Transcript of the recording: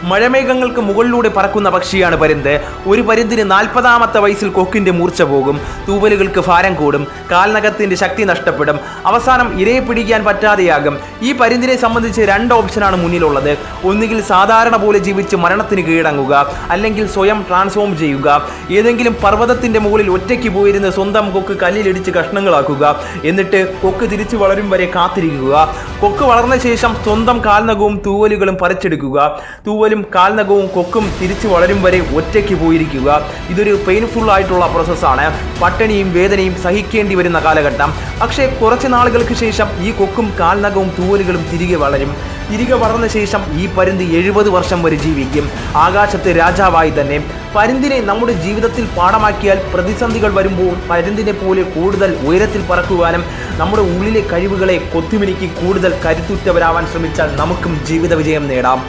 മഴമേഘങ്ങൾക്ക് മുകളിലൂടെ പറക്കുന്ന പക്ഷിയാണ് പരുന്ത്. ഒരു പരുന്തിന് 40ാമത്തെ വയസ്സിൽ കൊക്കിന്റെ മൂർച്ച പോകും, തൂവലുകൾക്ക് ഭാരം കൂടും, കാൽനഖത്തിന്റെ ശക്തി നഷ്ടപ്പെടും, അവസാനം ഇരയെ പിടിക്കാൻ പറ്റാതെയാകും. ഈ പരുന്തിനെ സംബന്ധിച്ച് 2 ഓപ്ഷനാണ് മുന്നിലുള്ളത്. ഒന്നുകിൽ സാധാരണ പോലെ ജീവിച്ച് മരണത്തിന് കീഴടങ്ങുക, അല്ലെങ്കിൽ സ്വയം ട്രാൻസ്ഫോം ചെയ്യുക. ഏതെങ്കിലും പർവ്വതത്തിന്റെ മുകളിൽ ഒറ്റയ്ക്ക് പോയിരുന്ന് സ്വന്തം കൊക്ക് കല്ലിലിടിച്ച് കഷ്ണങ്ങളാക്കുക, എന്നിട്ട് കൊക്ക് തിരിച്ചു വളരും വരെ കാത്തിരിക്കുക. കൊക്ക് വളർന്ന ശേഷം സ്വന്തം കാൽനഖവും തൂവലുകളും പറിച്ചെടുക്കുക. തൂവലും കാൽനഖവും കൊക്കും തിരിച്ചു വളരും വരെ ഒറ്റയ്ക്ക് പോയിരിക്കുക. ഇതൊരു പെയിൻഫുൾ ആയിട്ടുള്ള പ്രോസസ്സാണ്. പട്ടിണിയും വേദനയും സഹിക്കേണ്ടി വരുന്ന കാലഘട്ടം. പക്ഷേ കുറച്ച് നാളുകൾക്ക് ശേഷം ഈ കൊക്കും കാൽനഖവും തൂവലുകളും തിരികെ വളരും. തിരികെ വളർന്ന ശേഷം ഈ പരുന്ത് 70 വർഷം വരെ ജീവിക്കും, ആകാശത്ത് രാജാവായി തന്നെ. പരുന്തിനെ നമ്മുടെ ജീവിതത്തിൽ പാഠമാക്കിയാൽ പ്രതിസന്ധികൾ വരുമ്പോൾ പരുന്തിനെ പോലെ കൂടുതൽ ഉയരത്തിൽ പറക്കുവാനും നമ്മുടെ ഉള്ളിലെ കഴിവുകളെ കൊത്തിമിനുക്കി കൂടുതൽ കരുത്തുറ്റവരാവാൻ ശ്രമിച്ചാൽ നമുക്കും ജീവിത വിജയം നേടാം.